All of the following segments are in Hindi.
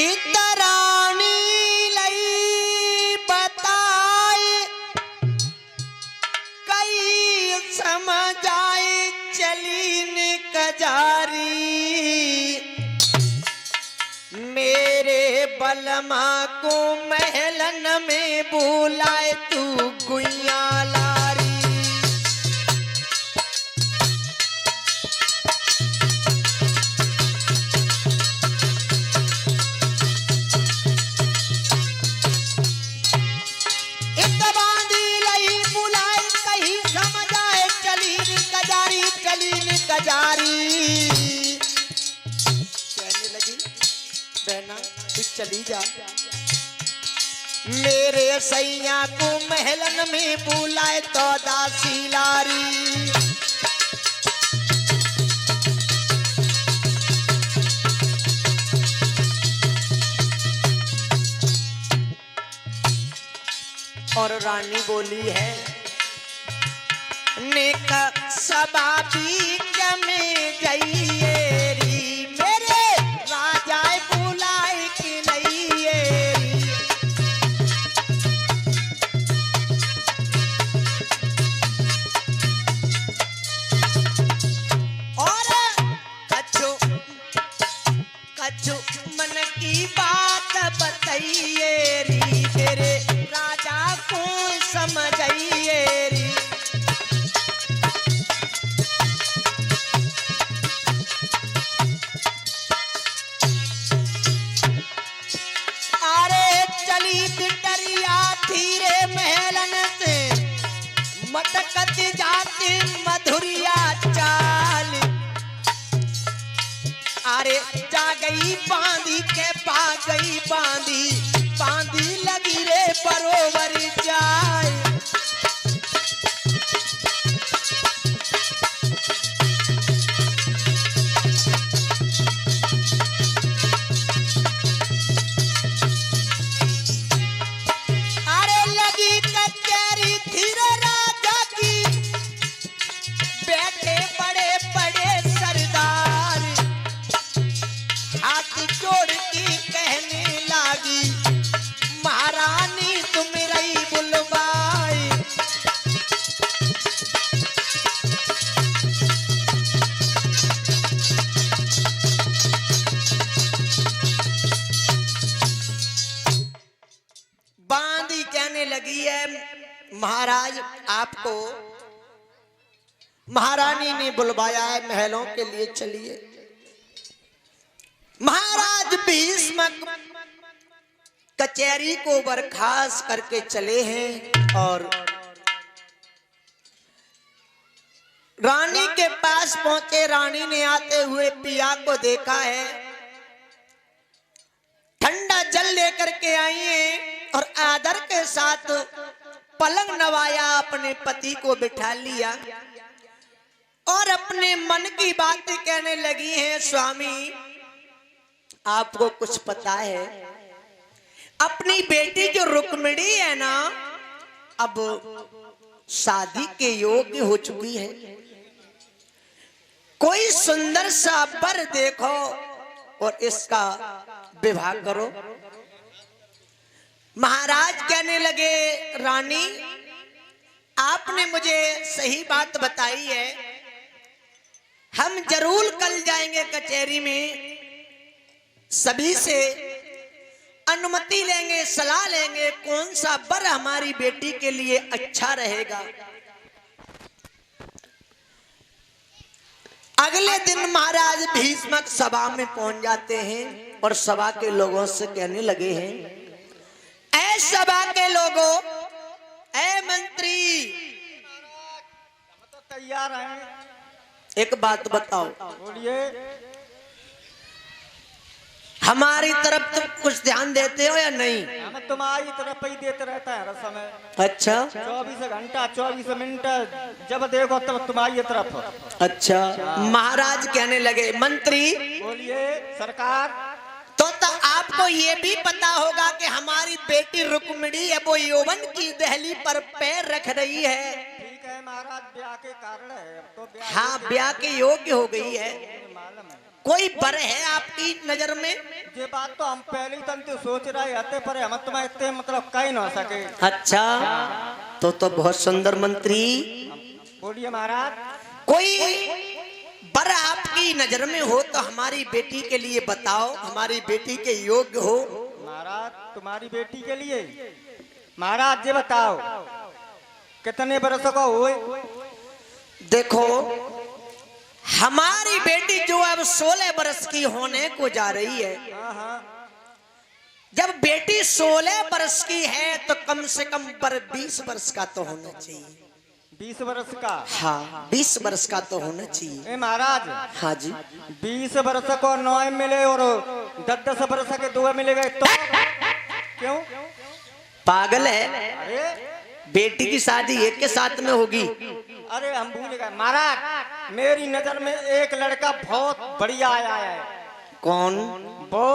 इतरानी लई बताए कई समझाए चली न कजारी मेरे बलमा को महलन में बुलाए तू गुइया लारी। कहने लगी बहना तू चली जा मेरे सैया को महलन में बुलाए तो दासी लारी। और रानी बोली है नेक सबाबी में जाइए री मेरे राजा बुलाए कि नहीं और कछु कछु मन की बात बताइए री मेरे राजा को समझाइए री। मटकत जाती मधुरिया चाल अरे जा गई बांधी के पा गई बांधी बांधी लगी रे बरोबर जाए। अरे लगी कचहरी धीरे बड़े बड़े सरदार हाथ जोड़ के कहने लगी महारानी तुम रही बुलवाई। बांदी कहने लगी है महाराज आपको महारानी ने बुलवाया है महलों के लिए चलिए। महाराज भीष्म कचहरी को बर्खास्त करके चले हैं और रानी के पास पहुंचे। रानी ने आते हुए पिया को देखा है ठंडा जल लेकर के आई है और आदर के साथ पलंग नवाया अपने पति को बिठा लिया और अपने मन की बातें कहने लगी हैं स्वामी आपको कुछ पता है अपनी बेटी जो रुक्मिणी है ना अब शादी के योग्य हो चुकी है। कोई सुंदर सा वर देखो और इसका विवाह करो। महाराज कहने लगे रानी आपने मुझे सही बात बताई है हम जरूर कल जाएंगे कचहरी में सभी से अनुमति लेंगे सलाह लेंगे कौन सा वर हमारी बेटी के लिए अच्छा रहेगा। अगले दिन महाराज भीष्म सभा में पहुंच जाते हैं और सभा के लोगों से कहने लगे हैं ऐ सभा के लोगों ऐ मंत्री तो तैयार हैं एक बात बताओ बोलिए हमारी तरफ तुम कुछ ध्यान देते हो या नहीं? हम तुम्हारी तरफ ही देते रहता है हर समय। अच्छा 24 घंटा 24 मिनट जब देखो तब तुम्हारी तरफ। अच्छा महाराज कहने लगे मंत्री बोलिए सरकार। तो आपको ये भी पता होगा कि हमारी बेटी रुक्मिणी है वो यौवन की दहली पर पैर रख रही है। ठीक है महाराज ब्याह के कारण है अब तो हाँ ब्याह के योग्य हो गई है। कोई बर है आपकी नजर में? ये बात तो हम पहले ही तंते सोच रहे थे, पर हम तुम्हें इतने मतलब कह ना सके। अच्छा, तो बहुत सुंदर मंत्री। बोलिए महाराज। कोई बर आपकी नजर में हो तो हमारी बेटी के लिए बताओ, हमारी बेटी के योग्य हो। महाराज तुम्हारी बेटी के लिए महाराज ये बताओ कितने बरस का हुए? देखो, हमारी बेटी जो अब 16 बरस की होने को जा रही है। जब बेटी 16 बरस की है तो कम से कम पर 20 बरस का तो होना चाहिए। 20 बरस का? हाँ, 20 बरस का तो होना चाहिए। महाराज हाँ जी। 20 बरस को 9 मिले और 10 बरस के 2 मिले गए तो क्यों? पागल है? अरे बेटी की शादी एक के साथ में होगी। अरे हम भूल गए महाराज, मेरी नजर में एक लड़का बहुत बढ़िया आया है। कौन? वो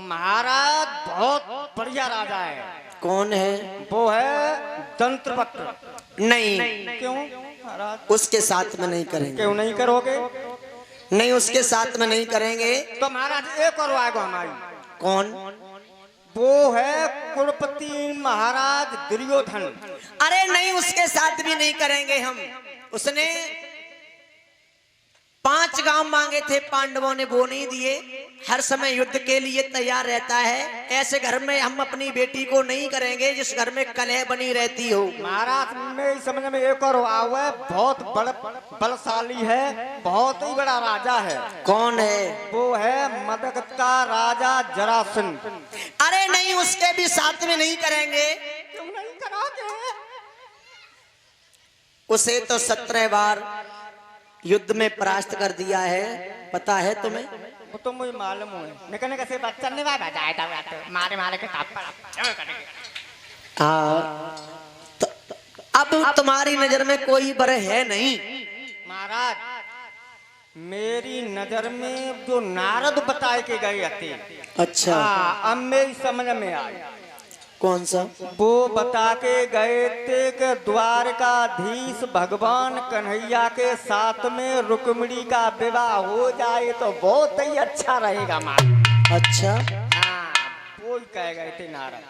महाराज बहुत बढ़िया राजा है। कौन है? वो है दंत्रवक्र। नहीं। क्यों महाराज? उसके साथ में नहीं करेंगे। क्यों नहीं करोगे? नहीं, उसके साथ में नहीं करेंगे। तो महाराज एक और आएगा हमारी। कौन? वो है कुलपति महाराज दुर्योधन। अरे नहीं, उसके साथ भी नहीं करेंगे हम। उसने 5 गांव मांगे थे, पांडवों ने वो नहीं दिए। हर समय युद्ध के लिए तैयार रहता है। ऐसे घर में हम अपनी बेटी को नहीं करेंगे जिस घर में कलह बनी रहती हो। महाराज में समझ में एक और आवे, बहुत बलशाली है, बहुत ही बड़ा राजा है। कौन है? वो है मगध का राजा जरासंध। अरे नहीं, उसके भी साथ में नहीं करेंगे। क्यों नहीं करोगे? उसे तो 17 बार युद्ध में परास्त कर दिया है, पता है तुम्हें? वो तो मुझे मालूम है। निकलने कैसे बच्चा ने मारे मारे के हाँ, तो अब तुम्हारी नजर में कोई बर है नहीं? महाराज मेरी नजर में जो नारद बताए के गए थे। अच्छा। अब मेरी समझ में आई। कौन सा? वो बता के गए थे कि द्वारकाधीश भगवान कन्हैया के साथ में रुक्मिणी का विवाह हो जाए तो बहुत ही अच्छा रहेगा महाराज। अच्छा। हाँ, वो ही कह गए थे नारद।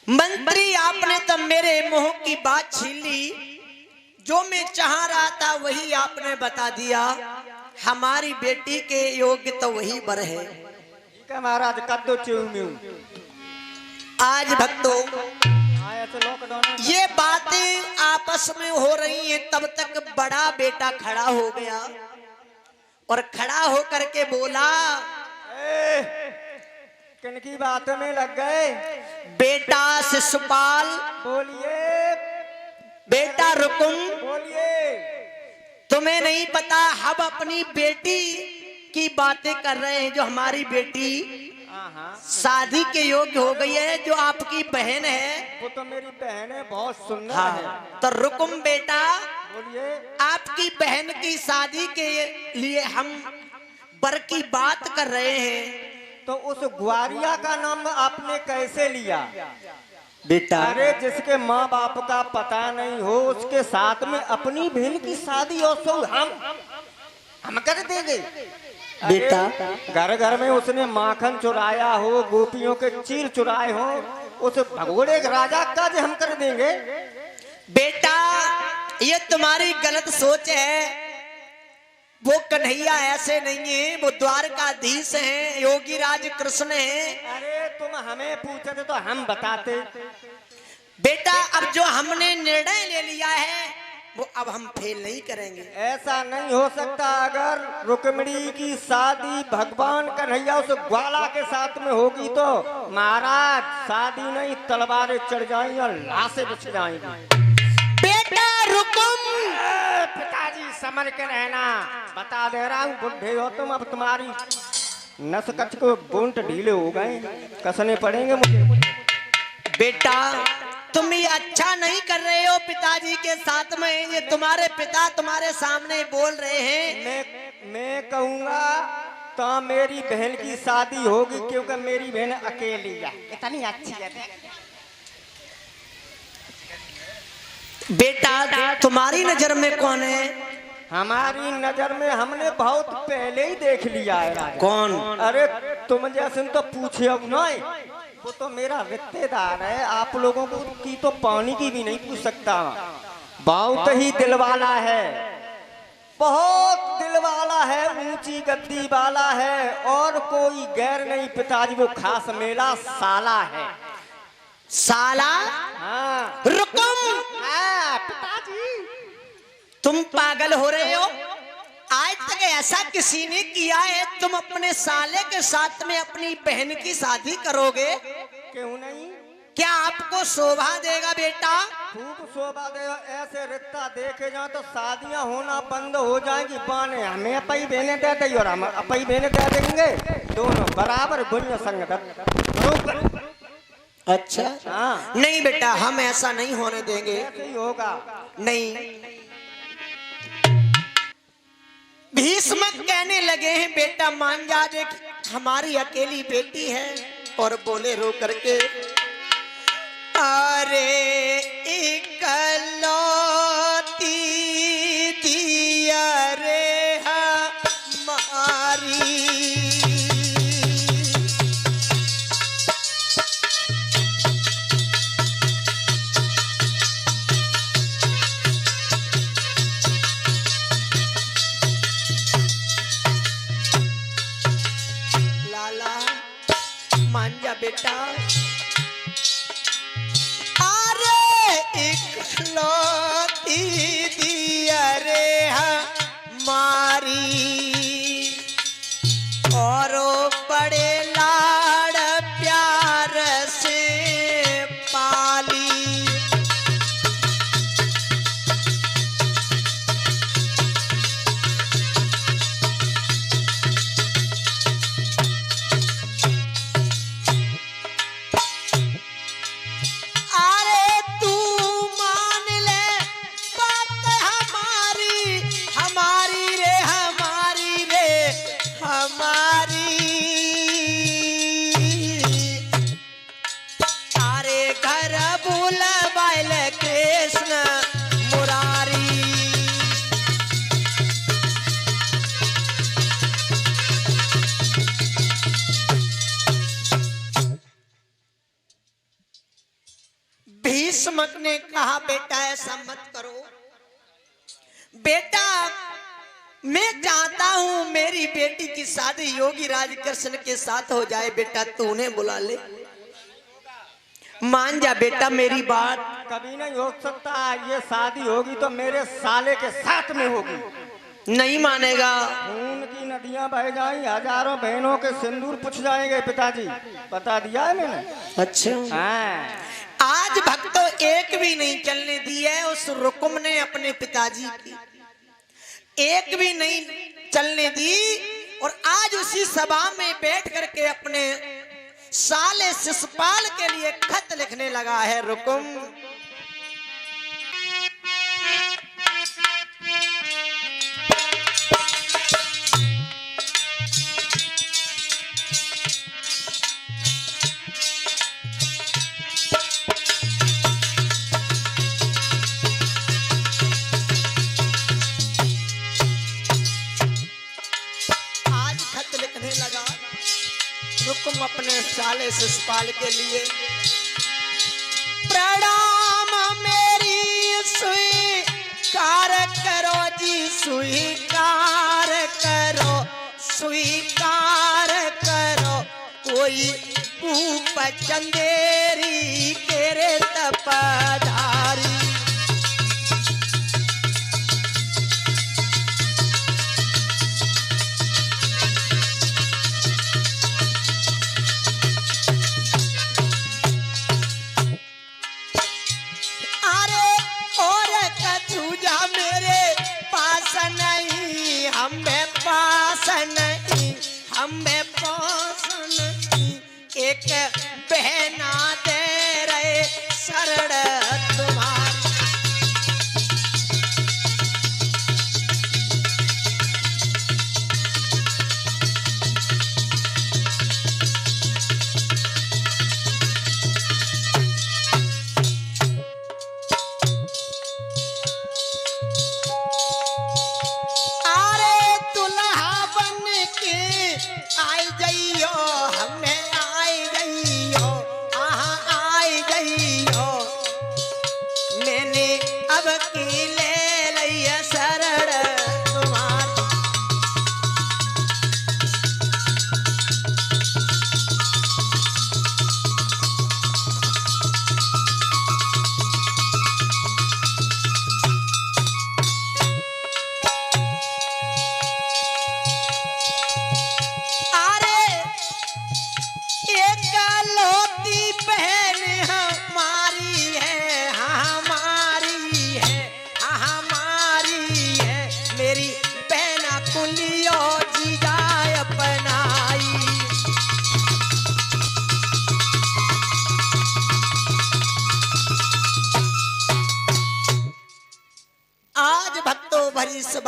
मंत्री, आपने तो मेरे मुंह की बात छीन ली। जो मैं चाह रहा था वही आपने बता दिया। हमारी बेटी के योग्य तो वही बर है। ठीक है महाराज, कद्दू चूम्यू। आज भक्तों, लॉकडाउन ये बातें आपस में हो रही हैं, तब तक बड़ा बेटा खड़ा हो गया और खड़ा होकर के बोला, किनकी बातों में लग गए? बेटा शिशुपाल। बोलिए। बेटा रुकुम। बोलिए। तुम्हें नहीं पता हम अपनी बेटी की बातें कर रहे हैं। जो हमारी बेटी शादी के योग्य हो गई है, जो आपकी बहन है। वो तो मेरी बहन है, बहुत सुंदर हाँ, है। तो रुकुम बेटा, बोलिए। आपकी बहन की शादी के लिए हम बर की बात कर रहे हैं। तो उस ग्वारिया का नाम आपने कैसे लिया? बेटा, अरे जिसके माँ बाप का पता नहीं हो उसके साथ में अपनी बहन की शादी और सो हम कर देंगे? बेटा, घर घर में उसने माखन चुराया हो, गोपियों के चीर चुराए हो, उस भगोड़े राजा का हम कर देंगे? बेटा, ये तुम्हारी गलत सोच है। वो कन्हैया ऐसे नहीं है, वो द्वारकाधीश हैं, योगी राज कृष्ण हैं। अरे तुम हमें पूछते तो हम बताते। बेटा, अब जो हमने निर्णय ले लिया है वो अब हम फेल नहीं करेंगे। ऐसा नहीं हो सकता। अगर रुक्मिणी की शादी भगवान कन्हैया उस ग्वाला के साथ में होगी तो महाराज शादी नहीं, तलवारें चढ़ जाएंगी और लाशें बिछ जाएंगी। बेटा रुकुम। पिताजी समझ के रहना, बता दे रहा हूँ, बुढ़े हो तुम, अब तुम्हारी नस कच को बूंट ढीले हो गए, कसने पड़ेंगे मुझे। बेटा, तुम ये अच्छा नहीं कर रहे हो पिताजी के साथ में। ये तुम्हारे पिता तुम्हारे सामने बोल रहे हैं। मैं कहूँगा तो मेरी बहन की शादी होगी, क्योंकि मेरी बहन अकेली है, इतनी अच्छी है। बेटा, तुम्हारी नजर में कौन है? हमारी नजर में हमने बहुत पहले ही देख लिया है राजा। कौन? अरे तुम जैसे तो पूछे अब नहीं, वो तो मेरा रिश्तेदार है, आप लोगों को की तो पानी की भी नहीं पूछ सकता। बहुत ही दिलवाला है, बहुत दिलवाला है, ऊंची गद्दी वाला है और कोई गैर नहीं पिताजी, वो खास मेला साला है। साला? हाँ रुकम, पिताजी तुम पागल हो रहे हो? आज तक ऐसा किसी ने किया है? तुम अपने साले के साथ में अपनी बहन की शादी करोगे? क्यों नहीं? क्या आपको शोभा देगा बेटा? खूब शोभा देगा। ऐसे रिश्ता देखे जाओ तो शादियां होना बंद हो जाएंगी। बाने हमें अपई बहने दे देंगे और हम अपई बहने दे देंगे, दोनों बराबर गुण संगत। अच्छा हाँ नहीं बेटा, हम ऐसा नहीं होने देंगे। ऐसे ही होगा। नहीं। भीष्म कहने लगे हैं बेटा मान जा, देख हमारी अकेली बेटी है। और बोले रो करके, अरे इकलौती दिया रे हमारी। लाला मान जा बेटा। अरे इकलौती दिया रे हमारी, और बड़े लाड़ प्यार से पाली। अरे तू मान ले बात हमारी, हमारी रे हमारी रे हमारी। तारे घर बुलवाइल कृष्ण मुरारी। भीष्मक ने कहा बेटा ऐसा मत करो बेटा, मैं चाहता हूं मेरी बेटी की शादी योगी राज कृष्ण के साथ हो जाए। बेटा तू उन्हें बुला ले, मान जा बेटा मेरी बात। कभी नहीं हो सकता, ये शादी होगी तो मेरे साले के साथ में होगी। नहीं मानेगा। खून की नदियां बह जाएंगी, हजारों बहनों के सिंदूर पुछ जाएंगे पिताजी, बता दिया है मैंने। अच्छा हाँ आज भक्तों एक भी नहीं चलने दी है उस रुकुम ने अपने पिताजी की, एक भी नहीं चलने दी। और आज उसी सभा में बैठ करके अपने साले शिशुपाल के लिए खत लिखने लगा है रुकुम। रुकुम अपने साले शिशुपाल के लिए, प्रणाम मेरी स्वीकार करो जी, स्वीकार करो, स्वीकार करो। कोई भूप चंदेरी तेरे तपधारी। हमें पास नहीं, हमें पास नहीं, एक बहना दे रहे शरण तुम्हारी।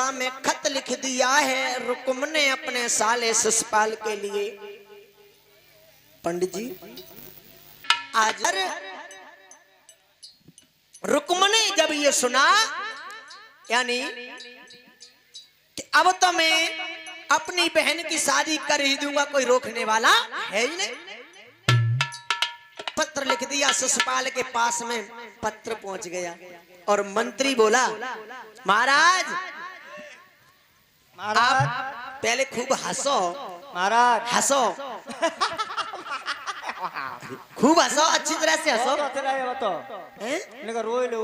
सभा में खत लिख दिया है रुक्म ने अपने साले शिशुपाल के लिए। पंडित जी आज रुक्म ने जब ये सुना, यानी कि अब तो मैं अपनी बहन की शादी कर ही दूंगा, कोई रोकने वाला है ही नहीं। पत्र लिख दिया, शिशुपाल के पास में पत्र पहुंच गया और मंत्री बोला, महाराज आप पहले खूब हंसो, महाराज हंसो खूब हंसो, अच्छी तरह से हंसो। बताओ हैं? रोए लो